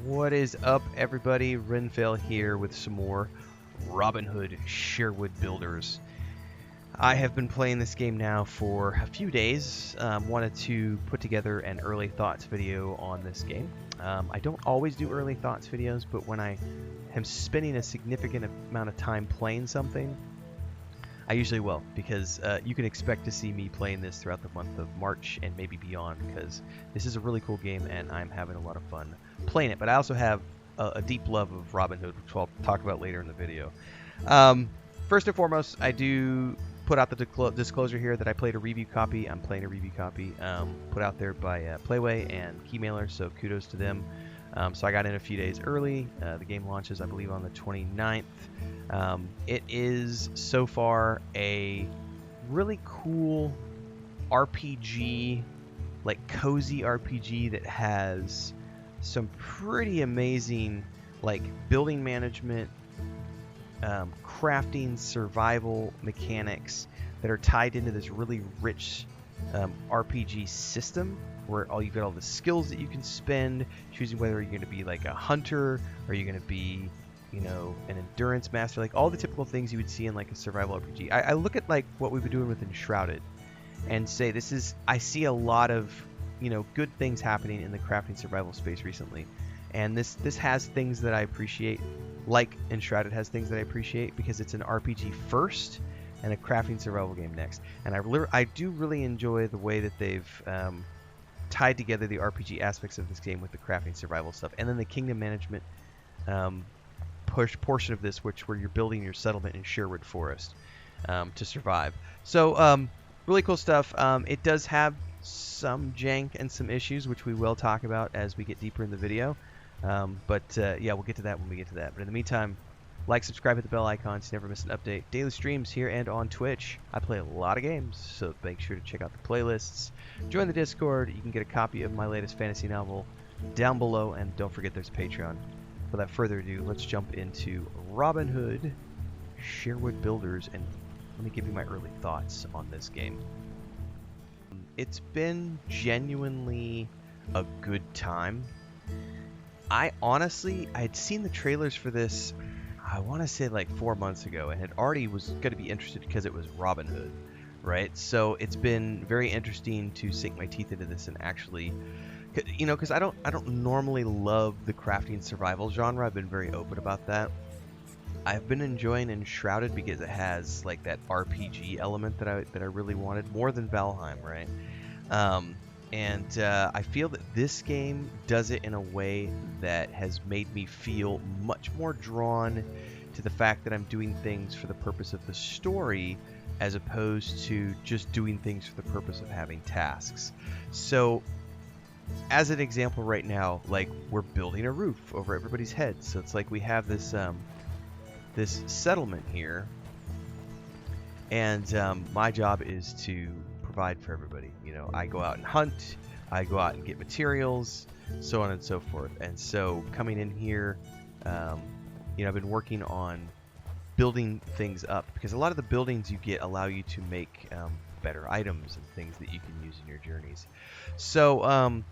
What is up, everybody? Renfail here with some more Robin Hood Sherwood Builders. I have been playing this game now for a few days. Wanted to put together an early thoughts video on this game. I don't always do early thoughts videos, but when I am spending a significant amount of time playing something, I usually will, because you can expect to see me playing this throughout the month of March and maybe beyond, because this is a really cool game and I'm having a lot of fun playing it. But I also have a deep love of Robin Hood, which I'll talk about later in the video. First and foremost, I do put out the disclosure here that I played a review copy. I'm playing a review copy put out there by Playway and Keymailer, so kudos to them. So I got in a few days early. The game launches, I believe, on the 29th. It is so far a really cool RPG, like cozy RPG that has some pretty amazing like building management, crafting, survival mechanics that are tied into this really rich RPG system, where you've got all the skills that you can spend, choosing whether you're going to be like a hunter or you're going to be, you know, an endurance master, like all the typical things you would see in like a survival RPG. I look at like what we've been doing with Enshrouded and say I see a lot of, you know, good things happening in the crafting survival space recently, and this has things that I appreciate, like Enshrouded has things that I appreciate, because it's an RPG first and a crafting survival game next. And I do really enjoy the way that they've tied together the RPG aspects of this game with the crafting survival stuff, and then the kingdom management portion of this, where you're building your settlement in Sherwood Forest to survive. So really cool stuff. It does have some jank and some issues, which we will talk about as we get deeper in the video. But yeah, we'll get to that when we get to that. But in the meantime, like, subscribe, hit the bell icon so you never miss an update. Daily streams here and on Twitch. I play a lot of games, so make sure to check out the playlists. Join the Discord. You can get a copy of my latest fantasy novel down below, and don't forget there's Patreon. Without further ado, let's jump into Robin Hood Sherwood Builders, and let me give you my early thoughts on this game. It's been genuinely a good time. I had seen the trailers for this, I want to say like 4 months ago, and had already was going to be interested because it was Robin Hood, right? So it's been very interesting to sink my teeth into this and actually, you know, because I don't normally love the crafting survival genre. I've been very open about that. I've been enjoying Enshrouded because it has like that RPG element that I really wanted, more than Valheim, right? And I feel that this game does it in a way that has made me feel much more drawn to the fact that I'm doing things for the purpose of the story, as opposed to just doing things for the purpose of having tasks. So, as an example right now, like, we're building a roof over everybody's head. So it's like we have this this settlement here, and my job is to provide for everybody. You know, I go out and hunt, I go out and get materials, so on and so forth. And so coming in here, you know, I've been working on building things up, because a lot of the buildings you get allow you to make better items and things that you can use in your journeys. So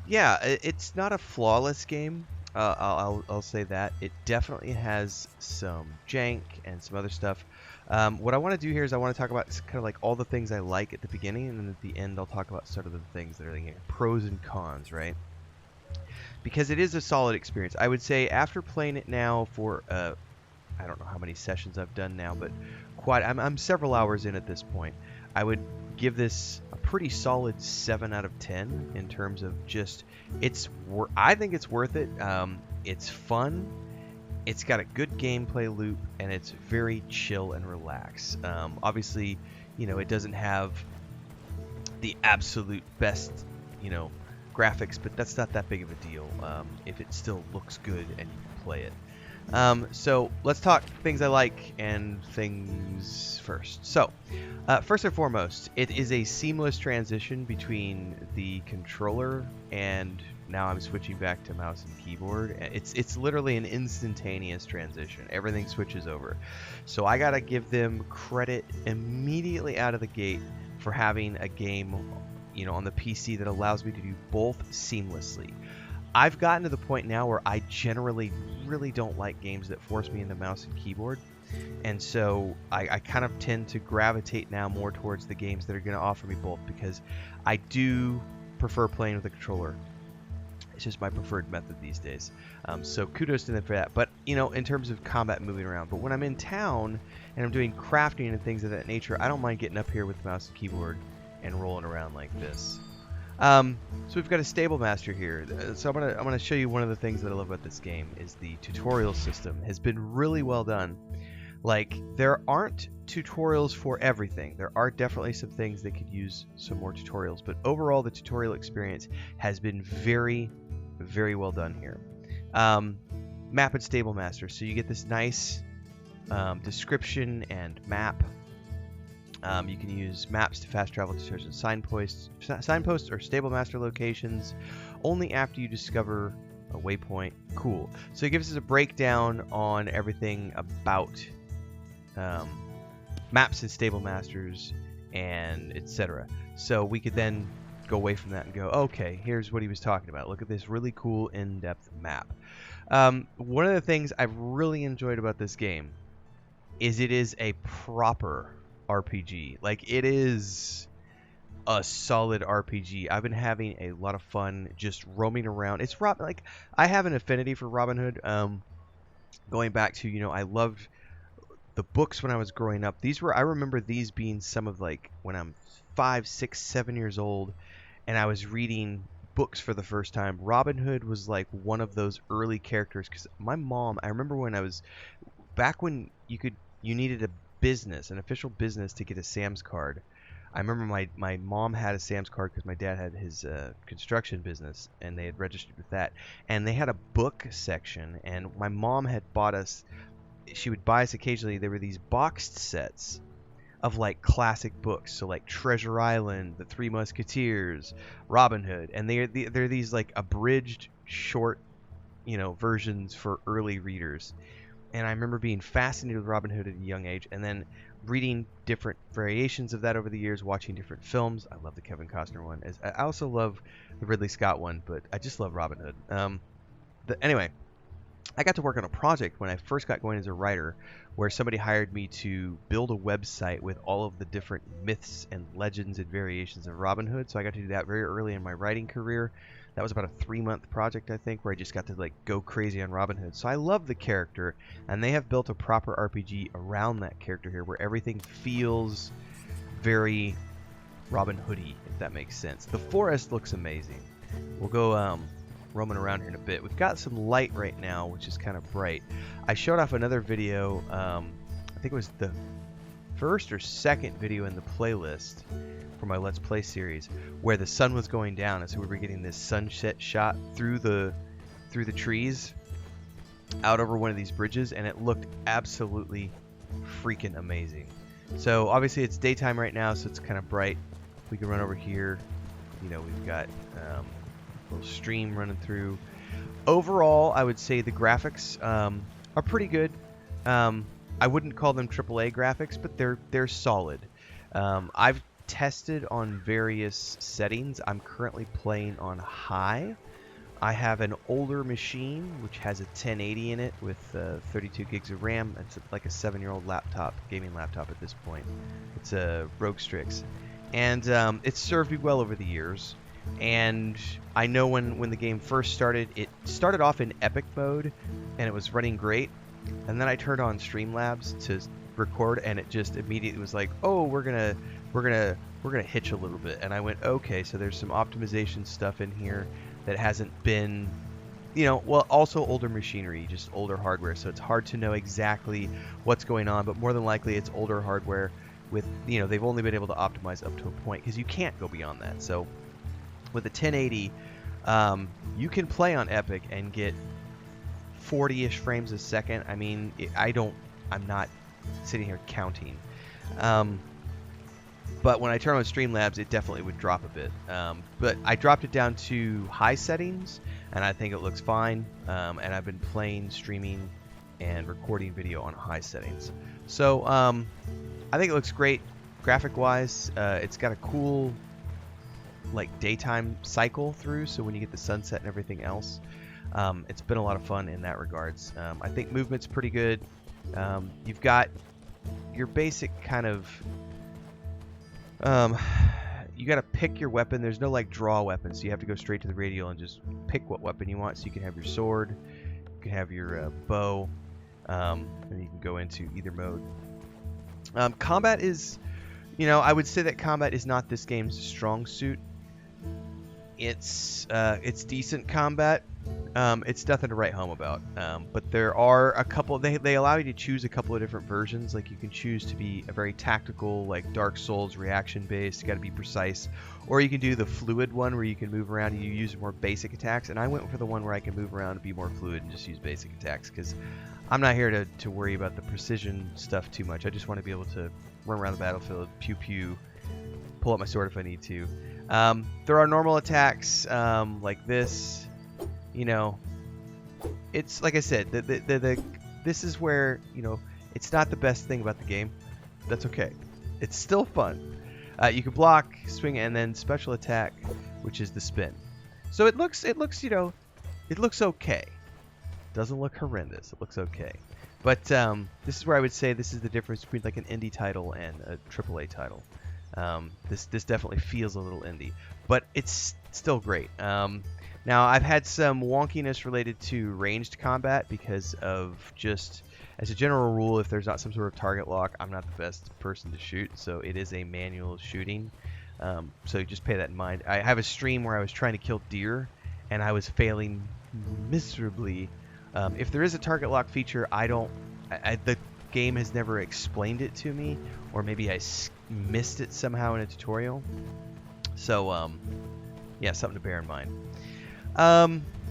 yeah, it's not a flawless game. I'll say that. It definitely has some jank and some other stuff. What I want to do here is I want to talk about kind of like all the things I like at the beginning, and then at the end I'll talk about sort of the things that are like pros and cons, right? Because it is a solid experience. I would say after playing it now for I don't know how many sessions I've done now, but I'm several hours in at this point. I would give this a pretty solid 7 out of 10 in terms of just I think it's worth it. It's fun. It's got a good gameplay loop, and it's very chill and relaxed. Obviously, you know, it doesn't have the absolute best, you know, graphics, but that's not that big of a deal if it still looks good and you can play it. So let's talk things I like and things first. So first and foremost, it is a seamless transition between the controller, and now I'm switching back to mouse and keyboard. It's literally an instantaneous transition. Everything switches over. So I gotta give them credit immediately out of the gate for having a game, you know, on the PC that allows me to do both seamlessly. I've gotten to the point now where I generally really don't like games that force me into mouse and keyboard. And so I kind of tend to gravitate now more towards the games that are going to offer me both, because I do prefer playing with a controller. It's just my preferred method these days. So kudos to them for that. But, you know, in terms of combat and moving around. But when I'm in town and I'm doing crafting and things of that nature, I don't mind getting up here with the mouse and keyboard and rolling around like this. So we've got a stable master here. So I'm gonna show you one of the things that I love about this game is the tutorial system has been really well done. Like, there aren't tutorials for everything. There are definitely some things that could use some more tutorials, but overall the tutorial experience has been very, very well done here. Map and stable master. So you get this nice description and map. You can use maps to fast travel to certain signposts or stable master locations only after you discover a waypoint. Cool. So it gives us a breakdown on everything about maps and stable masters and etc. So we could then go away from that and go, okay, here's what he was talking about. Look at this really cool in-depth map. One of the things I've really enjoyed about this game is it is a proper RPG. Like, it is a solid RPG. I've been having a lot of fun just roaming around. It's like, I have an affinity for Robin Hood. Going back to, you know, I loved the books when I was growing up. I remember these being some of, like, when I'm 5, 6, 7 years old and I was reading books for the first time. Robin Hood was like one of those early characters, because my mom, I remember when I was back when you needed a business, an official business, to get a Sam's card. I remember my mom had a Sam's card because my dad had his construction business, and they had registered with that. And they had a book section, and my mom had bought us, she would buy us occasionally, there were these boxed sets of like classic books. So like Treasure Island, The Three Musketeers, Robin Hood. And they're these like abridged short, you know, versions for early readers. And I remember being fascinated with Robin Hood at a young age, and then reading different variations of that over the years, watching different films. I love the Kevin Costner one. I also love the Ridley Scott one, but I just love Robin Hood. Anyway, I got to work on a project when I first got going as a writer, where somebody hired me to build a website with all of the different myths and legends and variations of Robin Hood. So I got to do that very early in my writing career. That was about a 3-month project, I think, where I just got to like go crazy on Robin Hood. So I love the character, and they have built a proper RPG around that character here, where everything feels very Robin Hoody, if that makes sense. The forest looks amazing. We'll go roaming around here in a bit. We've got some light right now, which is kind of bright. I showed off another video, I think it was the first or second video in the playlist for my Let's Play series, where the sun was going down, and so we were getting this sunset shot through the trees out over one of these bridges, and it looked absolutely freaking amazing. So obviously it's daytime right now, so it's kind of bright. We can run over here. You know, we've got a little stream running through. Overall, I would say the graphics are pretty good. I wouldn't call them AAA graphics, but they're solid. I've tested on various settings. I'm currently playing on high. I have an older machine which has a 1080 in it with 32 gigs of RAM. It's like a 7-year-old laptop, gaming laptop at this point. It's a Rogue Strix, and it's served me well over the years. And I know when the game first started, it started off in epic mode, and it was running great. And then I turned on Streamlabs to record, and it just immediately was like, oh, we're gonna hitch a little bit. And I went, okay, so there's some optimization stuff in here that hasn't been, you know, well, also older machinery, just older hardware, so it's hard to know exactly what's going on, but more than likely it's older hardware with, you know, they've only been able to optimize up to a point, because you can't go beyond that. So with a 1080, you can play on epic and get 40-ish frames a second. I mean, I'm not sitting here counting. But when I turn on Streamlabs, it definitely would drop a bit. But I dropped it down to high settings, and I think it looks fine. And I've been playing, streaming, and recording video on high settings. So I think it looks great graphic-wise. It's got a cool like daytime cycle through, so when you get the sunset and everything else, it's been a lot of fun in that regards. I think movement's pretty good. You've got your basic kind of you got to pick your weapon. There's no like draw weapon, so you have to go straight to the radial and just pick what weapon you want. So you can have your sword, you can have your bow, and you can go into either mode. Combat is, I would say that combat is not this game's strong suit. It's decent combat. It's nothing to write home about. But there are a couple. They allow you to choose a couple of different versions. Like you can choose to be a very tactical, like Dark Souls reaction based. You got to be precise, or you can do the fluid one where you can move around and you use more basic attacks. And I went for the one where I can move around and be more fluid and just use basic attacks because I'm not here to worry about the precision stuff too much. I just want to be able to run around the battlefield, pew pew, pull out my sword if I need to. There are normal attacks like this. It's like I said, this is where, it's not the best thing about the game. That's okay. It's still fun. You can block, swing, and then special attack, which is the spin. So it looks okay. Doesn't look horrendous. It looks okay. But this is where I would say this is the difference between like an indie title and a AAA title. This definitely feels a little indie, but it's still great. Now, I've had some wonkiness related to ranged combat because of just, as a general rule, if there's not some sort of target lock, I'm not the best person to shoot, so it is a manual shooting. So just pay that in mind. I have a stream where I was trying to kill deer, and I was failing miserably. If there is a target lock feature, the game has never explained it to me, or maybe I missed it somehow in a tutorial. So, yeah, something to bear in mind.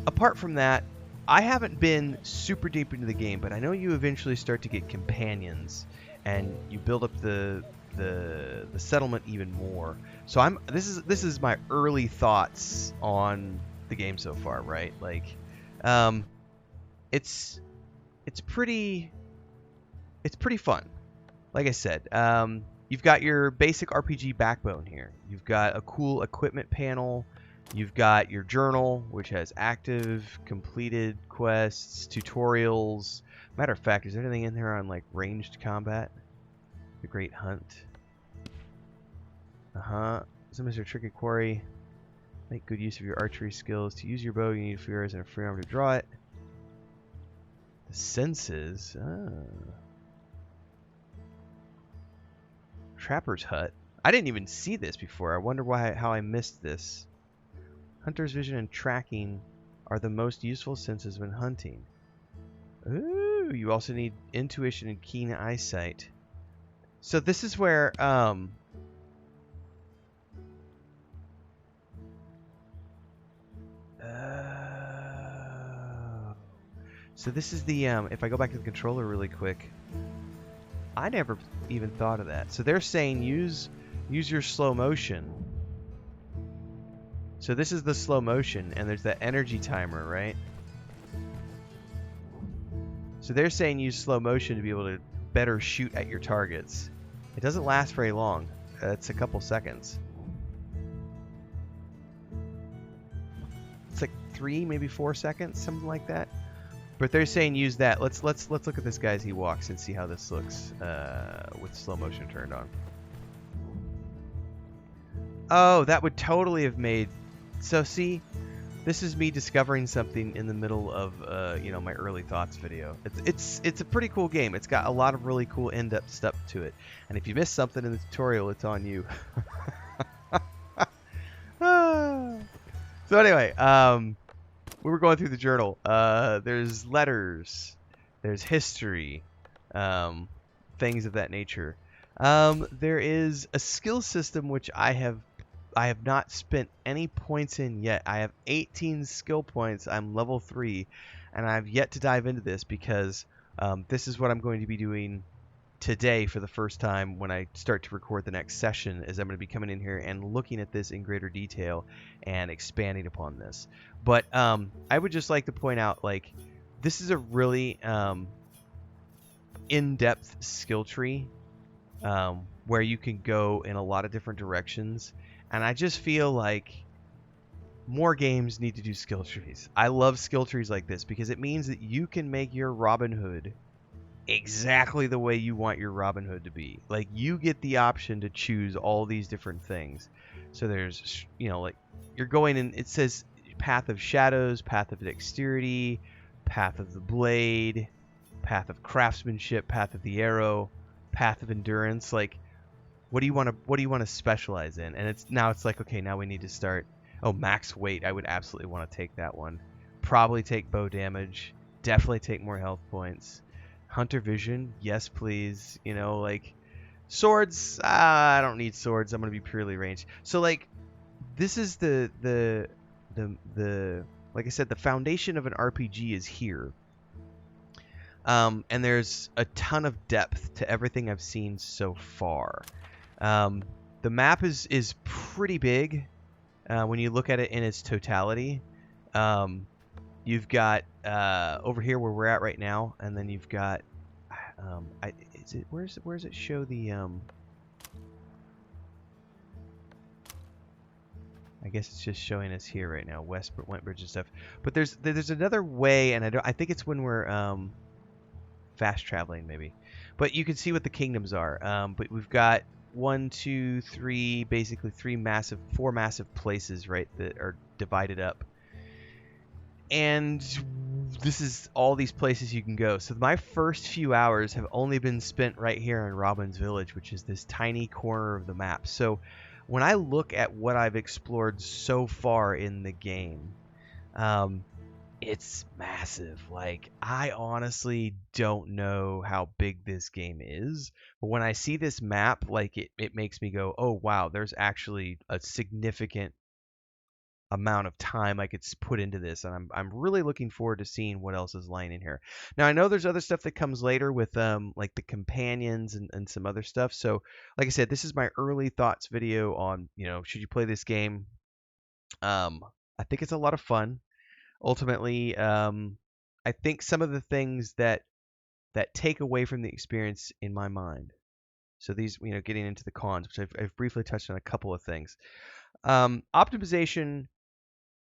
Apart from that, I haven't been super deep into the game, but I know you eventually start to get companions, and you build up the settlement even more. So this is my early thoughts on the game so far, right? Like, it's pretty fun. Like I said, you've got your basic RPG backbone here. You've got a cool equipment panel. You've got your journal, which has active, completed quests, tutorials. Matter of fact, is there anything in there on like ranged combat? The Great Hunt. Some Mr. Tricky Quarry. Make good use of your archery skills. To use your bow, you need 4 arrows and a free arm to draw it. The senses. Trapper's Hut. I didn't even see this before. I wonder how I missed this. Hunter's vision and tracking are the most useful senses when hunting. Ooh, you also need intuition and keen eyesight. So this is where so this is the if I go back to the controller really quick, I never even thought of that. So they're saying use your slow motion. So this is the slow motion, and there's that energy timer, right? So they're saying use slow motion to be able to better shoot at your targets. It doesn't last very long. It's a couple seconds. It's like 3, maybe 4 seconds, something like that. But they're saying use that. Let's look at this guy as he walks and see how this looks with slow motion turned on. Oh, that would totally have made. So see, this is me discovering something in the middle of my early thoughts video. It's a pretty cool game. It's got a lot of really cool in-depth stuff to it. And if you missed something in the tutorial, it's on you. So anyway, we were going through the journal. There's letters, there's history, things of that nature. There is a skill system which I have not spent any points in yet. I have 18 skill points. I'm level 3, and I've yet to dive into this because this is what I'm going to be doing today for the first time when I start to record the next session, is I'm going to be coming in here and looking at this in greater detail and expanding upon this. But I would just like to point out, like, this is a really in-depth skill tree where you can go in a lot of different directions. And I just feel like more games need to do skill trees. I love skill trees like this because it means that you can make your Robin Hood exactly the way you want your Robin Hood to be. Like, you get the option to choose all these different things. So there's, like, you're going in, it says Path of Shadows, Path of Dexterity, Path of the Blade, Path of Craftsmanship, Path of the Arrow, Path of Endurance. Like, what do you want to specialize in? And it's like, okay, now we need to start. Oh, max weight. I would absolutely want to take that one. Probably take bow damage. Definitely take more health points. Hunter vision, yes please. Like, swords, I don't need swords. I'm gonna be purely ranged. So, like, this is the like I said, the foundation of an RPG is here. And there's a ton of depth to everything I've seen so far. The map is pretty big when you look at it in its totality. You've got over here where we're at right now, and then you've got where does it show the I guess it's just showing us here right now, Wentbridge and stuff. But there's another way, and I think it's when we're fast traveling maybe. But you can see what the kingdoms are. But we've got 1, 2, 3, basically four massive places, right, that are divided up. And this is all these places you can go. So my first few hours have only been spent right here in Robin's Village, which is this tiny corner of the map. So when I look at what I've explored so far in the game, it's massive. Like, I honestly don't know how big this game is, but when I see this map, like, it makes me go, oh wow, there's actually a significant amount of time I could put into this, and I'm really looking forward to seeing what else is lying in here. Now, I know there's other stuff that comes later with like the companions and some other stuff. So like I said, this is my early thoughts video on, should you play this game. I think it's a lot of fun. Ultimately, I think some of the things that take away from the experience in my mind. So these, getting into the cons, which I've briefly touched on a couple of things. Optimization,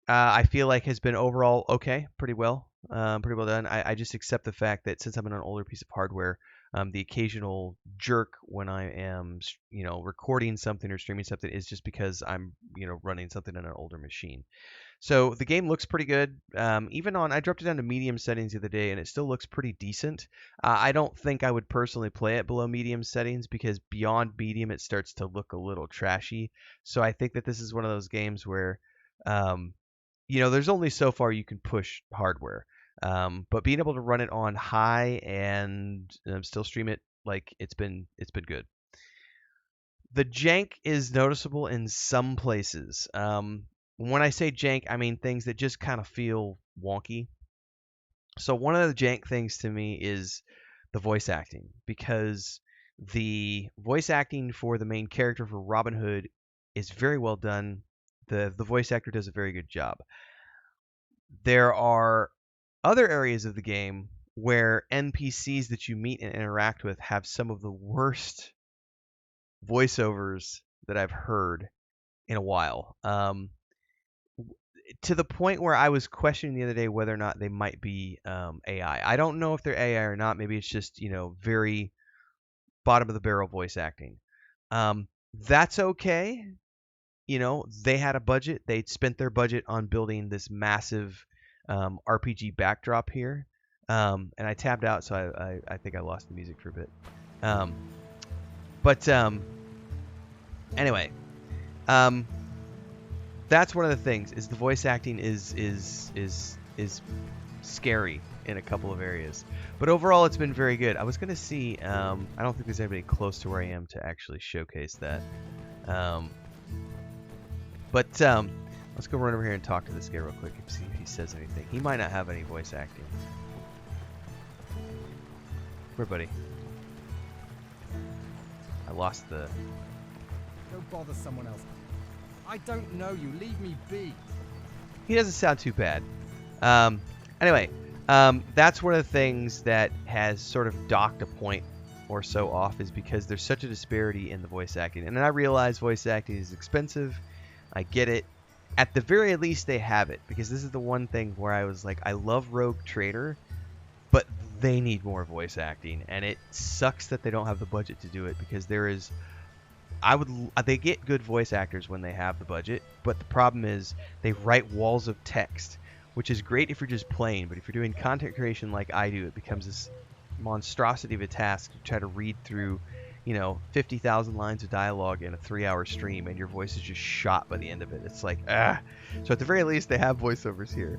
I feel like has been overall okay, pretty well done. I just accept the fact that since I'm on an older piece of hardware, the occasional jerk when I am, recording something or streaming something is just because I'm, running something on an older machine. So the game looks pretty good. I dropped it down to medium settings the other day, and it still looks pretty decent. I don't think I would personally play it below medium settings because beyond medium, it starts to look a little trashy. So I think that this is one of those games where, there's only so far you can push hardware. But being able to run it on high and still stream it, like, it's been good. The jank is noticeable in some places. When I say jank, I mean things that just kind of feel wonky. So one of the jank things to me is the voice acting, because the voice acting for the main character for Robin Hood is very well done. The voice actor does a very good job. There are other areas of the game where NPCs that you meet and interact with have some of the worst voiceovers that I've heard in a while. To the point where I was questioning the other day whether or not they might be AI. I don't know if they're AI or not. Maybe it's just, very bottom of the barrel voice acting. That's okay. They had a budget. They'd spent their budget on building this massive RPG backdrop here. And I tabbed out, so I think I lost the music for a bit. Anyway, that's one of the things, is the voice acting is scary in a couple of areas. But overall, it's been very good. I was going to see, I don't think there's anybody close to where I am to actually showcase that. Let's go run over here and talk to this guy real quick and see if he says anything. He might not have any voice acting. Where, buddy? I lost the... Don't bother someone else. I don't know you. Leave me be. He doesn't sound too bad. Anyway, that's one of the things that has sort of docked a point or so off, is because there's such a disparity in the voice acting. And I realize voice acting is expensive. I get it. At the very least, they have it, because this is the one thing where I was like, I love Rogue Trader, but they need more voice acting, and it sucks that they don't have the budget to do it, because there is they get good voice actors when they have the budget, but the problem is they write walls of text, which is great if you're just playing, but if you're doing content creation like I do, it becomes this monstrosity of a task to try to read through, 50,000 lines of dialogue in a 3-hour stream, and your voice is just shot by the end of it. It's like, ah. So at the very least, they have voiceovers here.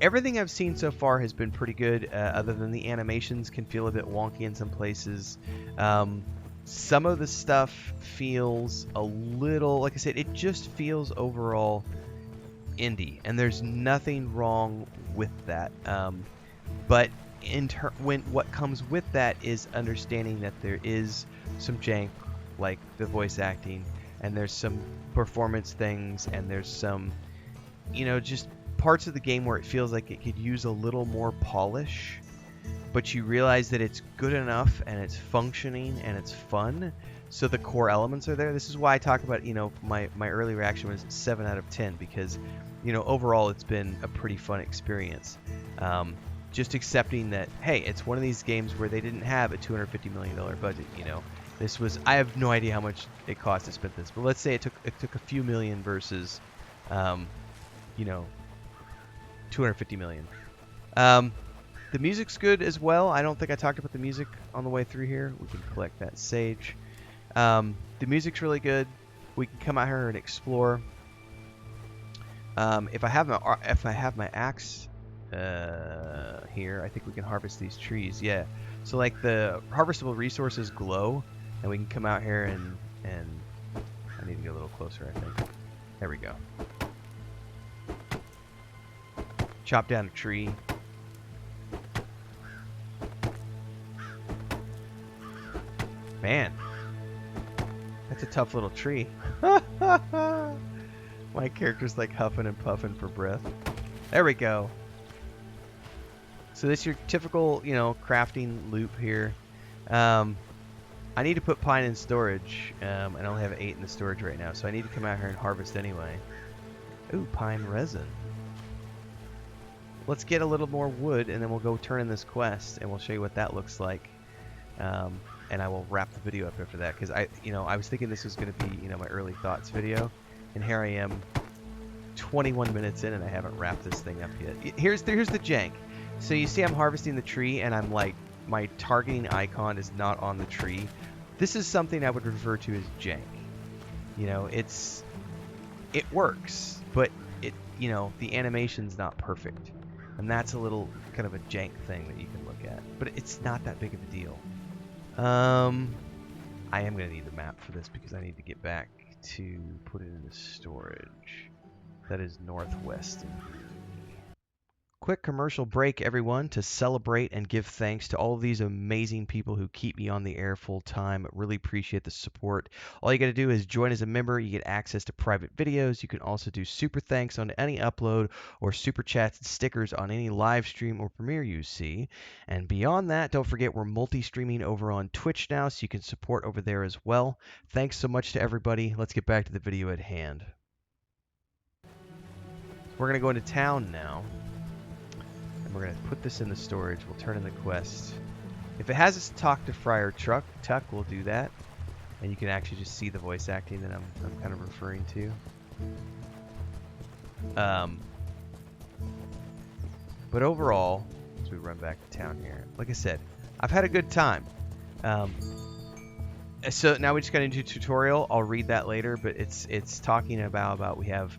Everything I've seen so far has been pretty good, other than the animations can feel a bit wonky in some places. Some of the stuff feels a little, like I said, it just feels overall indie, and there's nothing wrong with that. But what comes with that is understanding that there is some jank, like the voice acting, and there's some performance things, and there's some, just parts of the game where it feels like it could use a little more polish. But you realize that it's good enough, and it's functioning, and it's fun, so the core elements are there. This is why I talk about, my early reaction was 7 out of 10, because, overall it's been a pretty fun experience. Just accepting that, hey, it's one of these games where they didn't have a $250 million budget, This was, I have no idea how much it cost to spend this, but let's say it took a few million versus, 250 million. The music's good as well. I don't think I talked about the music on the way through here. We can collect that sage. The music's really good. We can come out here and explore. If I have my axe here, I think we can harvest these trees. Yeah. So like the harvestable resources glow, and we can come out here and I need to get a little closer, I think. There we go. Chop down a tree. Man, that's a tough little tree. My character's like huffing and puffing for breath. There we go. So this is your typical, crafting loop here. I need to put pine in storage. I only have 8 in the storage right now, so I need to come out here and harvest anyway. Ooh, pine resin. Let's get a little more wood, and then we'll go turn in this quest, and we'll show you what that looks like. And I will wrap the video up after that, because I was thinking this was going to be, my early thoughts video, and here I am, 21 minutes in, and I haven't wrapped this thing up yet. Here's the jank. So you see, I'm harvesting the tree, and I'm like, my targeting icon is not on the tree. This is something I would refer to as jank. It works, but the animation's not perfect, and that's a little kind of a jank thing that you can look at, but it's not that big of a deal. I am going to need the map for this, because I need to get back to put it into storage. That is northwest. Quick commercial break, everyone, to celebrate and give thanks to all of these amazing people who keep me on the air full time. Really appreciate the support. All you got to do is join as a member. You get access to private videos. You can also do super thanks on any upload, or super chats and stickers on any live stream or premiere you see. And beyond that, don't forget we're multi-streaming over on Twitch now, so you can support over there as well. Thanks so much to everybody. Let's get back to the video at hand. We're going to go into town now. We're going to put this in the storage. We'll turn in the quest. If it has us talk to Friar Tuck, we'll do that. And you can actually just see the voice acting that I'm kind of referring to. But overall, as we run back to town here, like I said, I've had a good time. So now we just got into a tutorial. I'll read that later, but it's talking about we have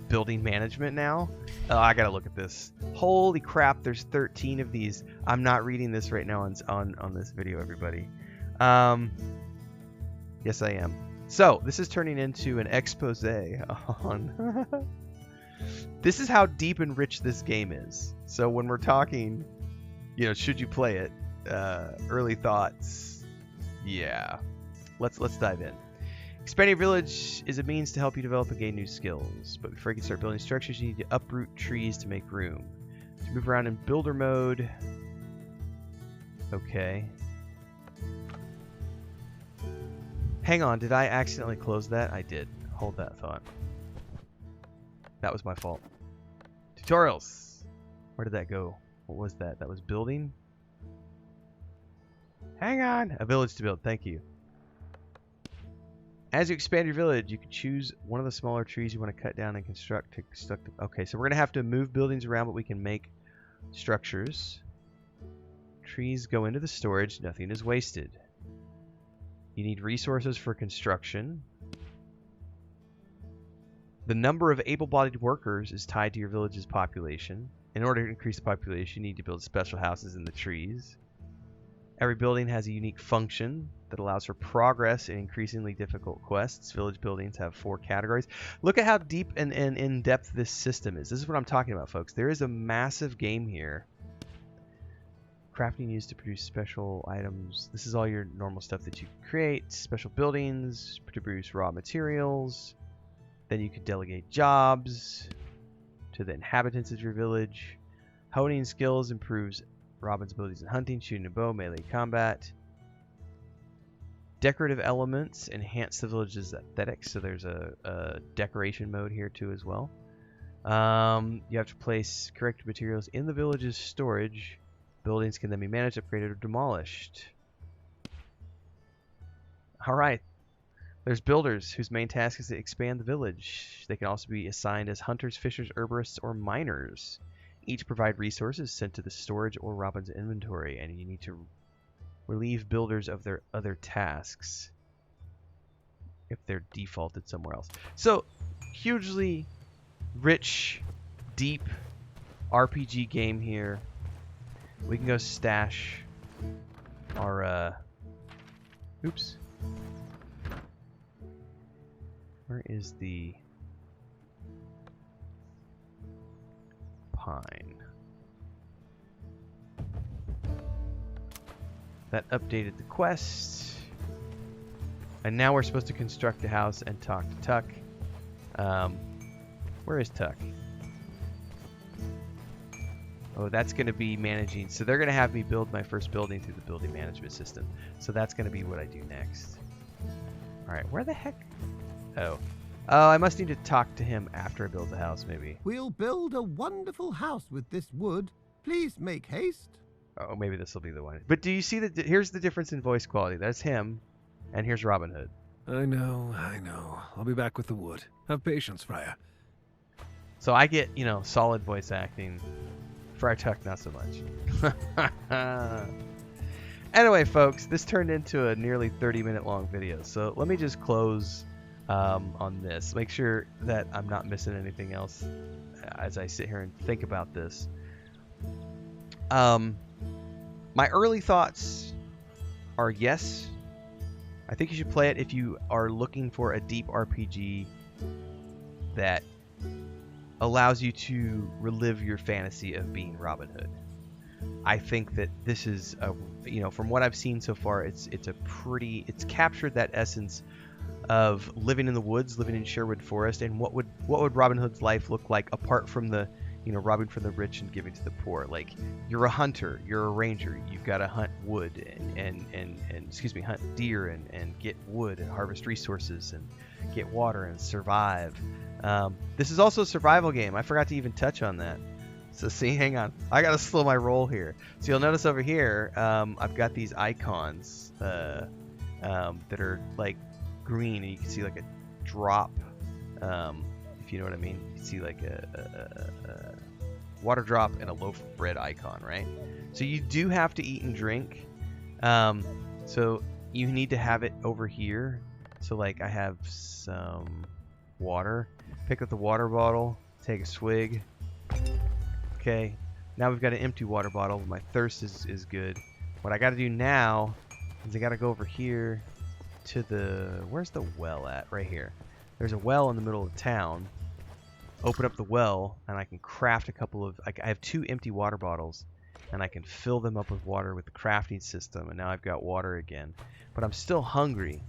building management now. Oh, I gotta look at this. Holy crap, there's 13 of these. I'm not reading this right now on this video, everybody. Yes, I am. So this is turning into an expose on this is how deep and rich this game is. So when we're talking, should you play it, early thoughts, yeah, let's dive in. Expanding your village is a means to help you develop and gain new skills, but before you can start building structures, you need to uproot trees to make room. To move around in builder mode, okay. Hang on, did I accidentally close that? I did. Hold that thought. That was my fault. Tutorials. Where did that go? What was that? That was building? Hang on! A village to build. Thank you. As you expand your village, you can choose one of the smaller trees you want to cut down and construct. Okay, so we're going to have to move buildings around, but we can make structures. Trees go into the storage. Nothing is wasted. You need resources for construction. The number of able-bodied workers is tied to your village's population. In order to increase the population, you need to build special houses in the trees. Every building has a unique function that allows for progress in increasingly difficult quests. Village buildings have 4 categories. Look at how deep and in-depth this system is. This is what I'm talking about, folks. There is a massive game here. Crafting used to produce special items. This is all your normal stuff that you can create. Special buildings to produce raw materials. Then you can delegate jobs to the inhabitants of your village. Honing skills improves Robin's abilities in hunting, shooting a bow, melee combat. Decorative elements enhance the village's aesthetics, so there's a decoration mode here too as well. You have to place correct materials in the village's storage. Buildings can then be managed, upgraded, or demolished. Alright. There's builders whose main task is to expand the village. They can also be assigned as hunters, fishers, herborists, or miners. Each provide resources sent to the storage or Robin's inventory, and you need to relieve builders of their other tasks if they're defaulted somewhere else. So, hugely rich, deep RPG game here. We can go stash our, oops. Where is the pine? That updated the quest. And now we're supposed to construct a house and talk to Tuck. Where is Tuck? Oh, that's going to be managing. So they're going to have me build my first building through the building management system. So that's going to be what I do next. Alright, where the heck? Oh. Oh, I must need to talk to him after I build the house, maybe. We'll build a wonderful house with this wood. Please make haste. Oh, maybe this will be the one. But do you see that? Here's the difference in voice quality. That's him, and here's Robin Hood. I know. I'll be back with the wood. Have patience, Freya. So I get, you know, solid voice acting. Friar Tuck, not so much. Anyway, folks, this turned into a nearly 30-minute long video. So let me just close on this. Make sure that I'm not missing anything else as I sit here and think about this. My early thoughts are yes. I think you should play it if you are looking for a deep RPG that allows you to relive your fantasy of being Robin Hood. I think that this is a, you know, from what I've seen so far, it's captured that essence of living in the woods, living in Sherwood Forest, and what would Robin Hood's life look like apart from the, you know, robbing from the rich and giving to the poor. Like, you're a hunter, you're a ranger, you've got to hunt wood and hunt deer and get wood and harvest resources and get water and survive. This is also a survival game. I forgot to even touch on that. So see, hang on, I gotta slow my roll here. So you'll notice over here, I've got these icons that are like green, and you can see like a drop, if you know what I mean. You can see like a water drop and a loaf of bread icon, right? So you do have to eat and drink. So you need to have it over here. So like I have some water. Pick up the water bottle, take a swig. Okay, now we've got an empty water bottle. My thirst is good. What I got to do now is I got to go over here to the, where's the well at? Right here. There's a well in the middle of town. Open up the well, and I can craft a couple of, I have 2 empty water bottles, and I can fill them up with water with the crafting system, and now I've got water again. But I'm still hungry,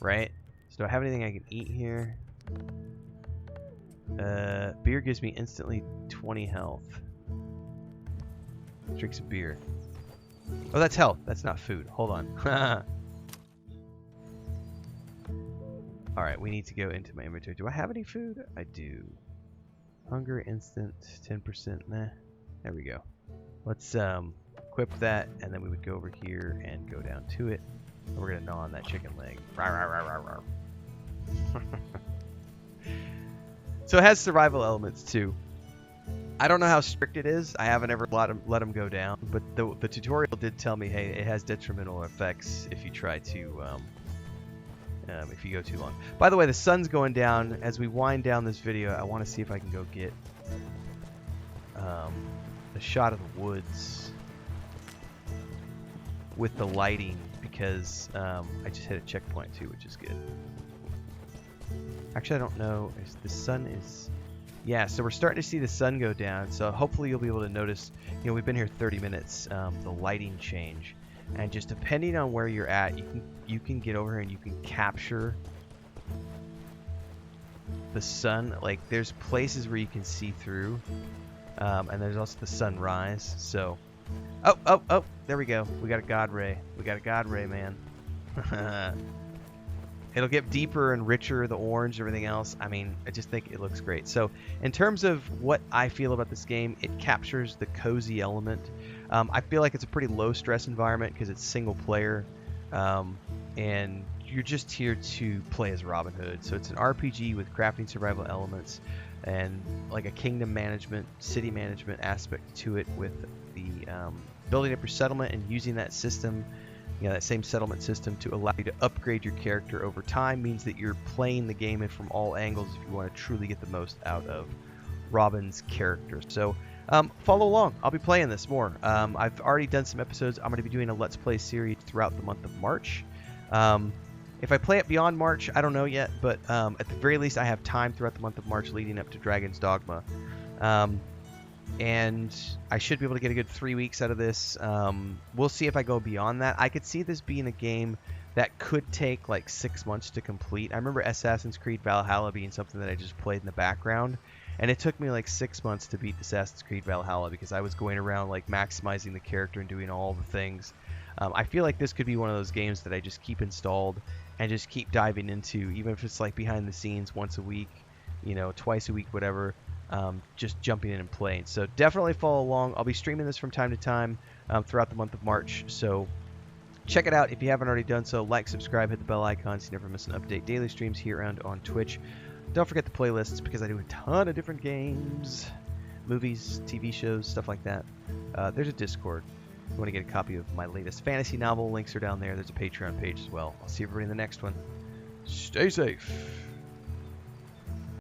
right? So do I have anything I can eat here? Beer gives me instantly 20 health. Let's drink some beer. Oh, that's health. That's not food. Hold on. All right, we need to go into my inventory. Do I have any food? I do. Hunger instant 10%. Nah. There we go. Let's equip that, and then we would go over here and go down to it. And we're gonna gnaw on that chicken leg. Rawr, rawr, rawr, rawr, rawr. So it has survival elements too. I don't know how strict it is. I haven't ever let them go down, but the tutorial did tell me, hey, it has detrimental effects if you try to, if you go too long. By the way, the sun's going down. As we wind down this video, I want to see if I can go get a shot of the woods with the lighting, because I just hit a checkpoint too, which is good. Actually, I don't know. The sun is... Yeah, so we're starting to see the sun go down, so hopefully you'll be able to notice, you know, we've been here 30 minutes, the lighting change. And just depending on where you're at, you can get over here and you can capture the sun. Like, there's places where you can see through, and there's also the sunrise. So, oh, there we go. We got a god ray. We got a god ray, man. It'll get deeper and richer, the orange, everything else. I mean, I just think it looks great. So in terms of what I feel about this game, it captures the cozy element. I feel like it's a pretty low stress environment because it's single player, and you're just here to play as Robin Hood. So it's an RPG with crafting survival elements and like a kingdom management, city management aspect to it, with the building up your settlement and using that system. You know, that same settlement system to allow you to upgrade your character over time means that you're playing the game in from all angles if you want to truly get the most out of Robin's character. So follow along. I'll be playing this more. I've already done some episodes. I'm going to be doing a Let's Play series throughout the month of March. If I play it beyond March, I don't know yet, but at the very least I have time throughout the month of March leading up to Dragon's Dogma. And I should be able to get a good 3 weeks out of this. We'll see if I go beyond that. I could see this being a game that could take like 6 months to complete. I remember Assassin's Creed Valhalla being something that I just played in the background, and it took me like 6 months to beat Assassin's Creed Valhalla because I was going around like maximizing the character and doing all the things. I feel like this could be one of those games that I just keep installed and just keep diving into, even if it's like behind the scenes once a week, you know, twice a week, whatever. Just jumping in and playing. So definitely follow along. I'll be streaming this from time to time throughout the month of March. So check it out if you haven't already done so. Like, subscribe, hit the bell icon so you never miss an update. Daily streams here and on Twitch. Don't forget the playlists because I do a ton of different games, movies, TV shows, stuff like that. There's a Discord. If you want to get a copy of my latest fantasy novel, links are down there. There's a Patreon page as well. I'll see everybody in the next one. Stay safe.